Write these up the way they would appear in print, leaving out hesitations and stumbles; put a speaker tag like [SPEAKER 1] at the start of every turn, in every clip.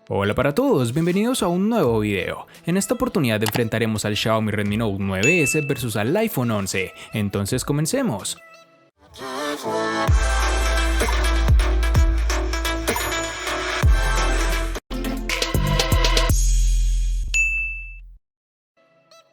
[SPEAKER 1] Hola para todos, bienvenidos a un nuevo video. En esta oportunidad enfrentaremos al Xiaomi Redmi Note 9S versus al iPhone 11. Entonces comencemos.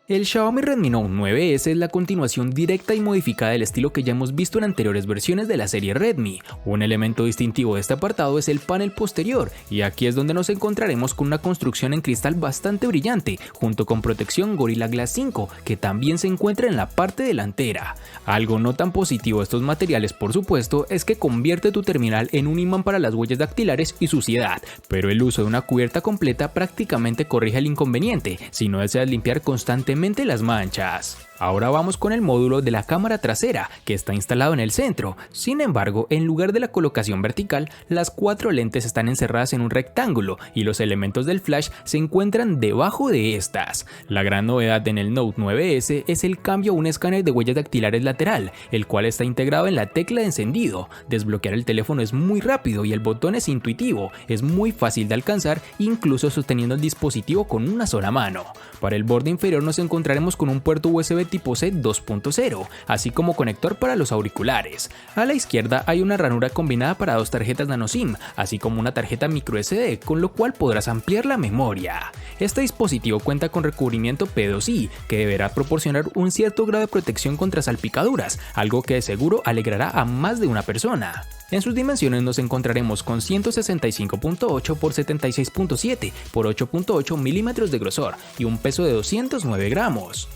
[SPEAKER 1] El Xiaomi Redmi Note 9S es la continuación directa y modificada del estilo que ya hemos visto en anteriores versiones de la serie Redmi. Un elemento distintivo de este apartado es el panel posterior, y aquí es donde nos encontraremos con una construcción en cristal bastante brillante, junto con protección Gorilla Glass 5, que también se encuentra en la parte delantera. Algo no tan positivo de estos materiales, por supuesto, es que convierte tu terminal en un imán para las huellas dactilares y suciedad, pero el uso de una cubierta completa prácticamente corrige el inconveniente si no deseas limpiar constantemente las manchas. Ahora vamos con el módulo de la cámara trasera, que está instalado en el centro. Sin embargo, en lugar de la colocación vertical, las 4 lentes están encerradas en un rectángulo y los elementos del flash se encuentran debajo de estas. La gran novedad en el Note 9S es el cambio a un escáner de huellas dactilares lateral, el cual está integrado en la tecla de encendido. Desbloquear el teléfono es muy rápido y el botón es intuitivo, es muy fácil de alcanzar, incluso sosteniendo el dispositivo con una sola mano. Para el borde inferior nos encontraremos con un puerto USB tipo C 2.0, así como conector para los auriculares. A la izquierda hay una ranura combinada para 2 tarjetas nano SIM, así como una tarjeta microSD, con lo cual podrás ampliar la memoria. Este dispositivo cuenta con recubrimiento P2i, que deberá proporcionar un cierto grado de protección contra salpicaduras, algo que de seguro alegrará a más de una persona. En sus dimensiones nos encontraremos con 165.8 por 76.7 por 8.8 milímetros de grosor y un peso de 209 gramos.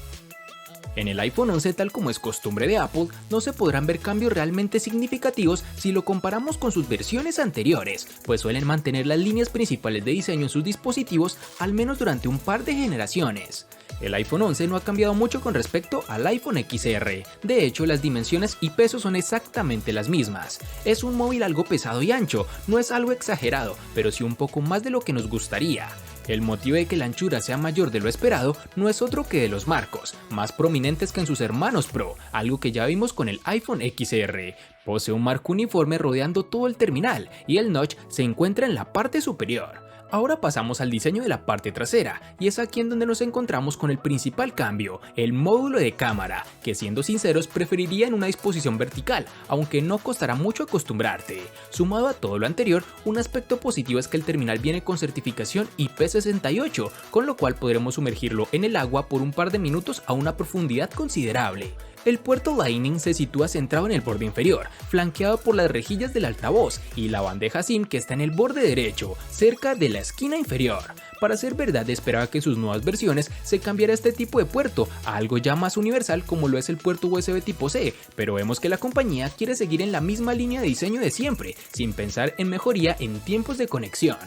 [SPEAKER 1] En el iPhone 11, tal como es costumbre de Apple, no se podrán ver cambios realmente significativos si lo comparamos con sus versiones anteriores, pues suelen mantener las líneas principales de diseño en sus dispositivos al menos durante un par de generaciones. El iPhone 11 no ha cambiado mucho con respecto al iPhone XR, de hecho las dimensiones y peso son exactamente las mismas. Es un móvil algo pesado y ancho, no es algo exagerado, pero sí un poco más de lo que nos gustaría. El motivo de que la anchura sea mayor de lo esperado no es otro que de los marcos, más prominentes que en sus hermanos Pro, algo que ya vimos con el iPhone XR. Posee un marco uniforme rodeando todo el terminal y el notch se encuentra en la parte superior. Ahora pasamos al diseño de la parte trasera, y es aquí en donde nos encontramos con el principal cambio, el módulo de cámara, que siendo sinceros preferiría en una disposición vertical, aunque no costará mucho acostumbrarte. Sumado a todo lo anterior, un aspecto positivo es que el terminal viene con certificación IP68, con lo cual podremos sumergirlo en el agua por un par de minutos a una profundidad considerable. El puerto Lightning se sitúa centrado en el borde inferior, flanqueado por las rejillas del altavoz y la bandeja SIM que está en el borde derecho, cerca de la esquina inferior. Para ser verdad, esperaba que en sus nuevas versiones se cambiara este tipo de puerto a algo ya más universal como lo es el puerto USB tipo C, pero vemos que la compañía quiere seguir en la misma línea de diseño de siempre, sin pensar en mejoría en tiempos de conexión.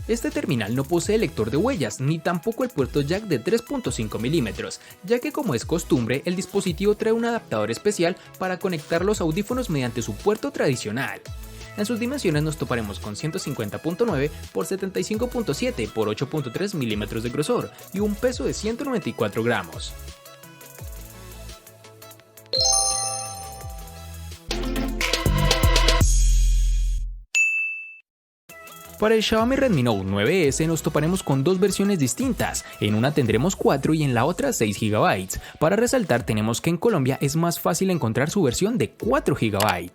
[SPEAKER 1] Este terminal no posee lector de huellas ni tampoco el puerto jack de 3.5 milímetros, ya que como es costumbre el dispositivo trae un adaptador especial para conectar los audífonos mediante su puerto tradicional. En sus dimensiones nos toparemos con 150.9 por 75.7 por 8.3 milímetros de grosor y un peso de 194 gramos. Para el Xiaomi Redmi Note 9S nos toparemos con 2 versiones distintas, en una tendremos 4 y en la otra 6 GB. Para resaltar tenemos que en Colombia es más fácil encontrar su versión de 4 GB.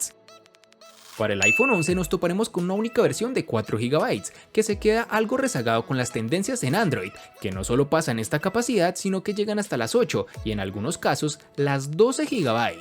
[SPEAKER 1] Para el iPhone 11 nos toparemos con una única versión de 4 GB, que se queda algo rezagado con las tendencias en Android, que no solo pasan esta capacidad sino que llegan hasta las 8 y en algunos casos las 12 GB.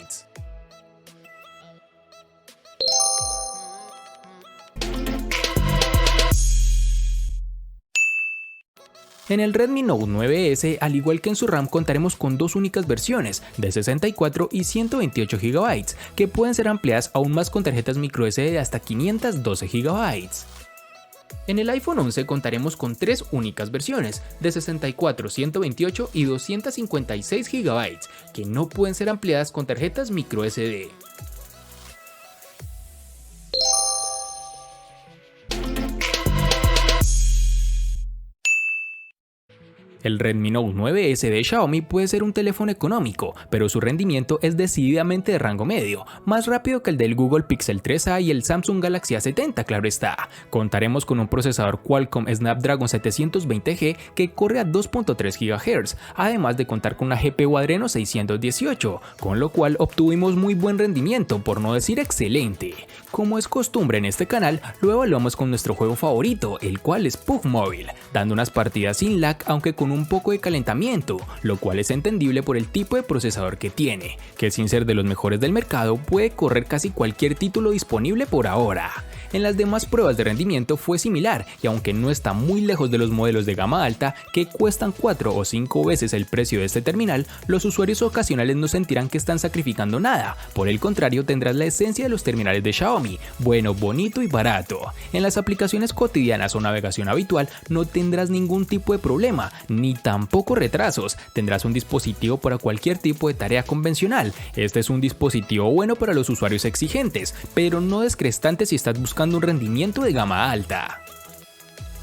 [SPEAKER 1] En el Redmi Note 9S, al igual que en su RAM, contaremos con 2 únicas versiones, de 64 y 128 GB, que pueden ser ampliadas aún más con tarjetas microSD de hasta 512 GB. En el iPhone 11 contaremos con 3 únicas versiones, de 64, 128 y 256 GB, que no pueden ser ampliadas con tarjetas microSD. El Redmi Note 9S de Xiaomi puede ser un teléfono económico, pero su rendimiento es decididamente de rango medio, más rápido que el del Google Pixel 3a y el Samsung Galaxy A70, claro está. Contaremos con un procesador Qualcomm Snapdragon 720G que corre a 2.3 GHz, además de contar con una GPU Adreno 618, con lo cual obtuvimos muy buen rendimiento, por no decir excelente. Como es costumbre en este canal, lo evaluamos con nuestro juego favorito, el cual es PUBG Mobile, dando unas partidas sin lag aunque con un poco de calentamiento, lo cual es entendible por el tipo de procesador que tiene, que sin ser de los mejores del mercado puede correr casi cualquier título disponible por ahora. En las demás pruebas de rendimiento fue similar, y aunque no está muy lejos de los modelos de gama alta que cuestan 4 o 5 veces el precio de este terminal, los usuarios ocasionales no sentirán que están sacrificando nada, por el contrario tendrás la esencia de los terminales de Xiaomi, bueno, bonito y barato. En las aplicaciones cotidianas o navegación habitual no tendrás ningún tipo de problema, ni tampoco retrasos, tendrás un dispositivo para cualquier tipo de tarea convencional. Este es un dispositivo bueno para los usuarios exigentes, pero no descrestante si estás buscando un rendimiento de gama alta.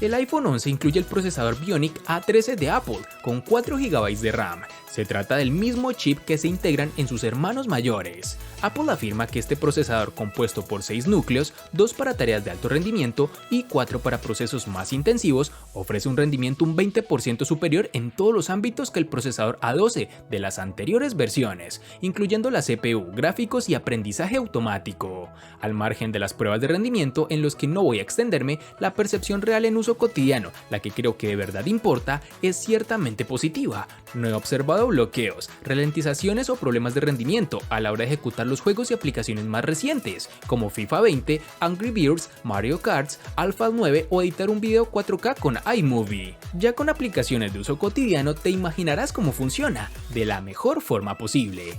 [SPEAKER 1] El iPhone 11 incluye el procesador Bionic A13 de Apple con 4 GB de RAM. Se trata del mismo chip que se integran en sus hermanos mayores. Apple afirma que este procesador, compuesto por 6 núcleos, 2 para tareas de alto rendimiento y 4 para procesos más intensivos, ofrece un rendimiento un 20% superior en todos los ámbitos que el procesador A12 de las anteriores versiones, incluyendo la CPU, gráficos y aprendizaje automático. Al margen de las pruebas de rendimiento en los que no voy a extenderme, la percepción real en uso cotidiano, la que creo que de verdad importa, es ciertamente positiva. No he observado bloqueos, ralentizaciones o problemas de rendimiento a la hora de ejecutar los juegos y aplicaciones más recientes, como FIFA 20, Angry Birds, Mario Kart, Alpha 9 o editar un video 4K con iMovie. Ya con aplicaciones de uso cotidiano te imaginarás cómo funciona, de la mejor forma posible.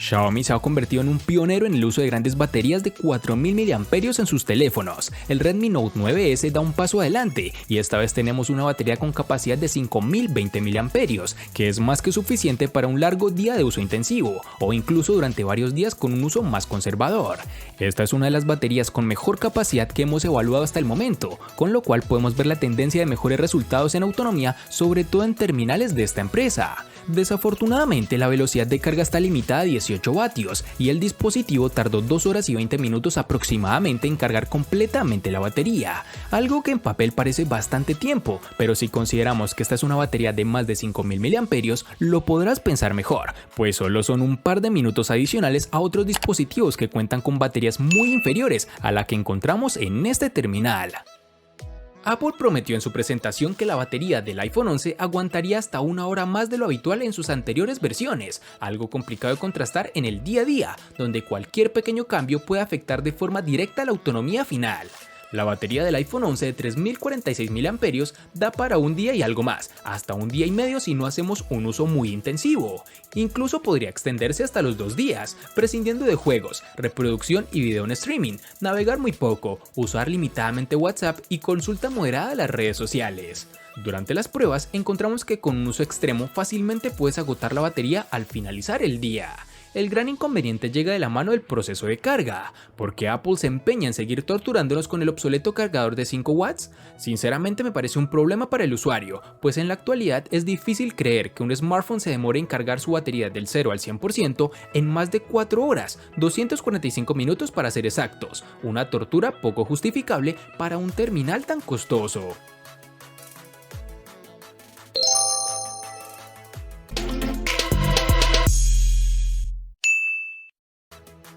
[SPEAKER 1] Xiaomi se ha convertido en un pionero en el uso de grandes baterías de 4000 mAh en sus teléfonos. El Redmi Note 9S da un paso adelante y esta vez tenemos una batería con capacidad de 5020 mAh, que es más que suficiente para un largo día de uso intensivo o incluso durante varios días con un uso más conservador. Esta es una de las baterías con mejor capacidad que hemos evaluado hasta el momento, con lo cual podemos ver la tendencia de mejores resultados en autonomía, sobre todo en terminales de esta empresa. Desafortunadamente, la velocidad de carga está limitada a 18 vatios y el dispositivo tardó 2 horas y 20 minutos aproximadamente en cargar completamente la batería, algo que en papel parece bastante tiempo, pero si consideramos que esta es una batería de más de 5000 mAh, lo podrás pensar mejor, pues solo son un par de minutos adicionales a otros dispositivos que cuentan con baterías muy inferiores a la que encontramos en este terminal. Apple prometió en su presentación que la batería del iPhone 11 aguantaría hasta 1 hora más de lo habitual en sus anteriores versiones, algo complicado de contrastar en el día a día, donde cualquier pequeño cambio puede afectar de forma directa la autonomía final. La batería del iPhone 11 de 3046 mAh da para un día y algo más, hasta un día y medio si no hacemos un uso muy intensivo. Incluso podría extenderse hasta los 2 días, prescindiendo de juegos, reproducción y video en streaming, navegar muy poco, usar limitadamente WhatsApp y consulta moderada de las redes sociales. Durante las pruebas encontramos que con un uso extremo fácilmente puedes agotar la batería al finalizar el día. El gran inconveniente llega de la mano del proceso de carga, porque Apple se empeña en seguir torturándonos con el obsoleto cargador de 5 watts. Sinceramente me parece un problema para el usuario, pues en la actualidad es difícil creer que un smartphone se demore en cargar su batería del 0 al 100% en más de 4 horas, 245 minutos para ser exactos, una tortura poco justificable para un terminal tan costoso.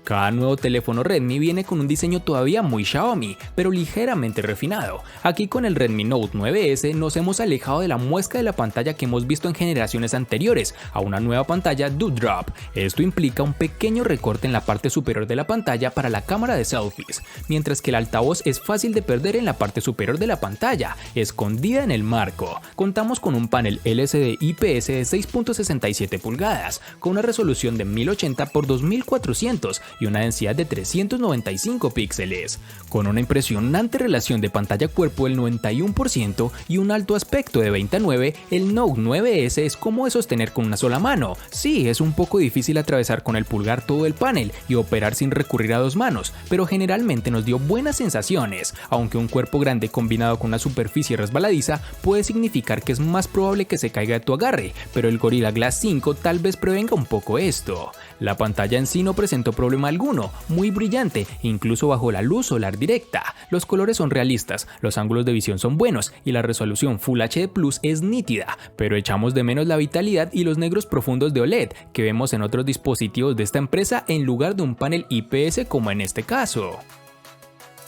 [SPEAKER 1] Cada nuevo teléfono Redmi viene con un diseño todavía muy Xiaomi, pero ligeramente refinado. Aquí con el Redmi Note 9S nos hemos alejado de la muesca de la pantalla que hemos visto en generaciones anteriores a una nueva pantalla Dewdrop. Esto implica un pequeño recorte en la parte superior de la pantalla para la cámara de selfies, mientras que el altavoz es fácil de perder en la parte superior de la pantalla, escondida en el marco. Contamos con un panel LCD IPS de 6.67 pulgadas, con una resolución de 1080 x 2400 y y una densidad de 395 píxeles. Con una impresionante relación de pantalla-cuerpo del 91% y un alto aspecto de 20:9, el Note 9S es cómodo de sostener con una sola mano. Sí, es un poco difícil atravesar con el pulgar todo el panel y operar sin recurrir a dos manos, pero generalmente nos dio buenas sensaciones, aunque un cuerpo grande combinado con una superficie resbaladiza puede significar que es más probable que se caiga de tu agarre, pero el Gorilla Glass 5 tal vez prevenga un poco esto. La pantalla en sí no presentó problema alguno, muy brillante, incluso bajo la luz solar directa. Los colores son realistas, los ángulos de visión son buenos y la resolución Full HD Plus es nítida, pero echamos de menos la vitalidad y los negros profundos de OLED que vemos en otros dispositivos de esta empresa en lugar de un panel IPS como en este caso.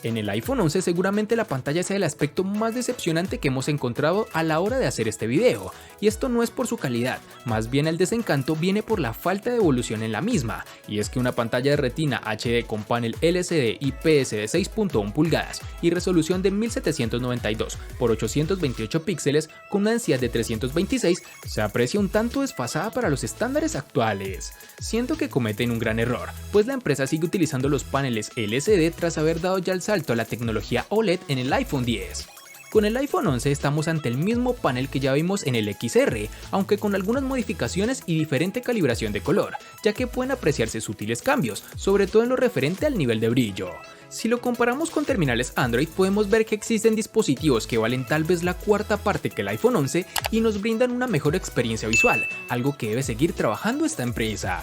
[SPEAKER 1] En el iPhone 11 seguramente la pantalla sea el aspecto más decepcionante que hemos encontrado a la hora de hacer este video, y esto no es por su calidad, más bien el desencanto viene por la falta de evolución en la misma, y es que una pantalla de retina HD con panel LCD IPS de 6.1 pulgadas y resolución de 1792 por 828 píxeles con una densidad de 326 se aprecia un tanto desfasada para los estándares actuales. Siento que cometen un gran error, pues la empresa sigue utilizando los paneles LCD tras haber dado ya el salto a la tecnología OLED en el iPhone X. Con el iPhone 11 estamos ante el mismo panel que ya vimos en el XR, aunque con algunas modificaciones y diferente calibración de color, ya que pueden apreciarse sutiles cambios, sobre todo en lo referente al nivel de brillo. Si lo comparamos con terminales Android, podemos ver que existen dispositivos que valen tal vez la cuarta parte que el iPhone 11 y nos brindan una mejor experiencia visual, algo que debe seguir trabajando esta empresa.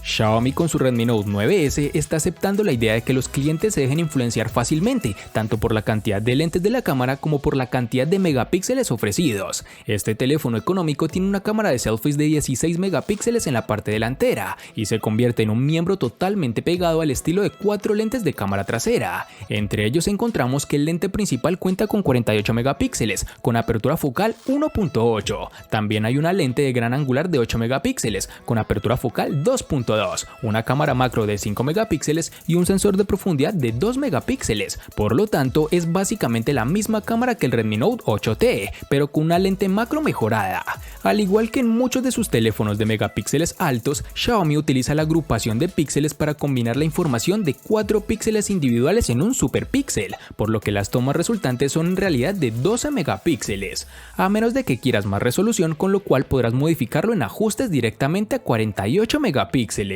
[SPEAKER 1] Xiaomi con su Redmi Note 9S está aceptando la idea de que los clientes se dejen influenciar fácilmente, tanto por la cantidad de lentes de la cámara como por la cantidad de megapíxeles ofrecidos. Este teléfono económico tiene una cámara de selfies de 16 megapíxeles en la parte delantera y se convierte en un miembro totalmente pegado al estilo de 4 lentes de cámara trasera. Entre ellos encontramos que el lente principal cuenta con 48 megapíxeles, con apertura focal 1.8. También hay una lente de gran angular de 8 megapíxeles, con apertura focal 2.2. Una cámara macro de 5 megapíxeles y un sensor de profundidad de 2 megapíxeles, por lo tanto es básicamente la misma cámara que el Redmi Note 8T, pero con una lente macro mejorada. Al igual que en muchos de sus teléfonos de megapíxeles altos, Xiaomi utiliza la agrupación de píxeles para combinar la información de 4 píxeles individuales en un superpíxel, por lo que las tomas resultantes son en realidad de 12 megapíxeles, a menos de que quieras más resolución, con lo cual podrás modificarlo en ajustes directamente a 48 megapíxeles.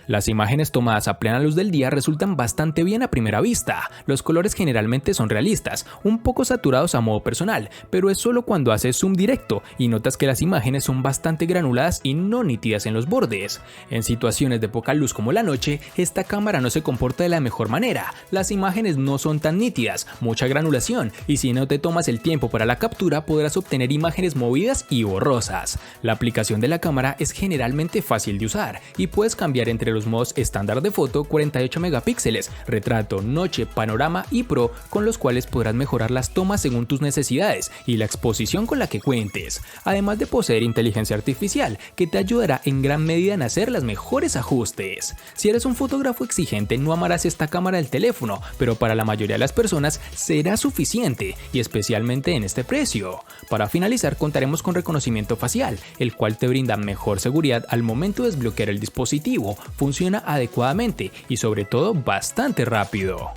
[SPEAKER 1] Las imágenes tomadas a plena luz del día resultan bastante bien a primera vista. Los colores generalmente son realistas, un poco saturados a modo personal, pero es solo cuando haces zoom directo y notas que las imágenes son bastante granuladas y no nítidas en los bordes. En situaciones de poca luz como la noche, esta cámara no se comporta de la mejor manera. Las imágenes no son tan nítidas, mucha granulación, y si no te tomas el tiempo para la captura podrás obtener imágenes movidas y borrosas. La aplicación de la cámara es generalmente fácil de usar y puedes cambiar entre los modos estándar de foto, 48 megapíxeles, retrato, noche, panorama y pro, con los cuales podrás mejorar las tomas según tus necesidades y la exposición con la que cuentes, además de poseer inteligencia artificial que te ayudará en gran medida en hacer los mejores ajustes. Si eres un fotógrafo exigente no amarás esta cámara del teléfono, pero para la mayoría de las personas será suficiente y especialmente en este precio. Para finalizar contaremos con reconocimiento facial, el cual te brinda mejor seguridad al momento de desbloquear el dispositivo, funciona adecuadamente y sobre todo bastante rápido.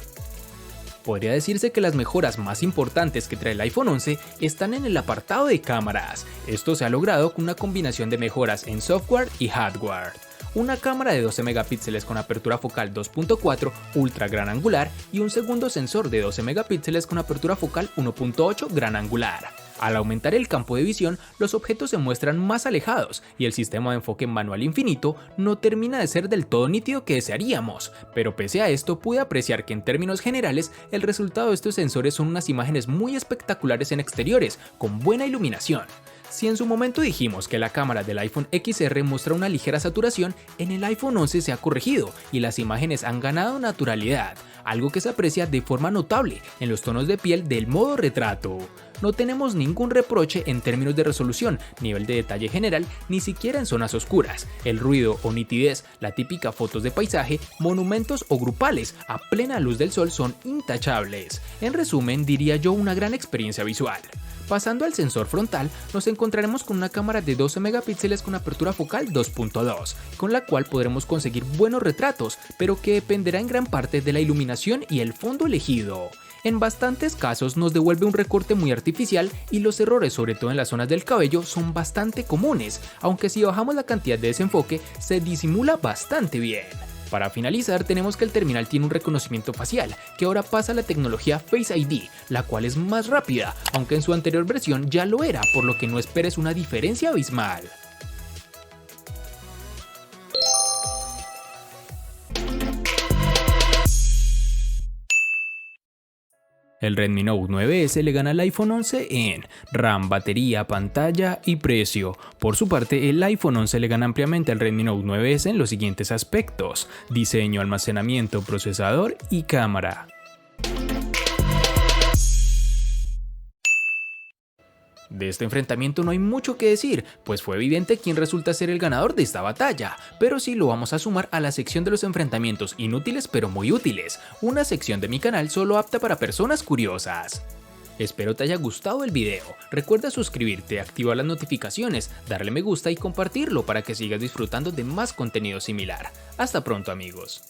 [SPEAKER 1] Podría decirse que las mejoras más importantes que trae el iPhone 11 están en el apartado de cámaras. Esto se ha logrado con una combinación de mejoras en software y hardware. Una cámara de 12 megapíxeles con apertura focal 2.4 ultra gran angular y un segundo sensor de 12 megapíxeles con apertura focal 1.8 gran angular. Al aumentar el campo de visión, los objetos se muestran más alejados y el sistema de enfoque manual infinito no termina de ser del todo nítido que desearíamos, pero pese a esto pude apreciar que en términos generales el resultado de estos sensores son unas imágenes muy espectaculares en exteriores, con buena iluminación. Si en su momento dijimos que la cámara del iPhone XR muestra una ligera saturación, en el iPhone 11 se ha corregido y las imágenes han ganado naturalidad, algo que se aprecia de forma notable en los tonos de piel del modo retrato. No tenemos ningún reproche en términos de resolución, nivel de detalle general, ni siquiera en zonas oscuras. El ruido o nitidez, la típica fotos de paisaje, monumentos o grupales a plena luz del sol son intachables. En resumen, diría yo una gran experiencia visual. Pasando al sensor frontal, nos encontraremos con una cámara de 12 megapíxeles con apertura focal 2.2, con la cual podremos conseguir buenos retratos, pero que dependerá en gran parte de la iluminación y el fondo elegido. En bastantes casos nos devuelve un recorte muy artificial y los errores, sobre todo en las zonas del cabello, son bastante comunes, aunque si bajamos la cantidad de desenfoque se disimula bastante bien. Para finalizar, tenemos que el terminal tiene un reconocimiento facial, que ahora pasa a la tecnología Face ID, la cual es más rápida, aunque en su anterior versión ya lo era, por lo que no esperes una diferencia abismal. El Redmi Note 9S le gana al iPhone 11 en RAM, batería, pantalla y precio. Por su parte, el iPhone 11 le gana ampliamente al Redmi Note 9S en los siguientes aspectos: diseño, almacenamiento, procesador y cámara. De este enfrentamiento no hay mucho que decir, pues fue evidente quién resulta ser el ganador de esta batalla, pero sí lo vamos a sumar a la sección de los enfrentamientos inútiles pero muy útiles, una sección de mi canal solo apta para personas curiosas. Espero te haya gustado el video, recuerda suscribirte, activar las notificaciones, darle me gusta y compartirlo para que sigas disfrutando de más contenido similar. Hasta pronto amigos.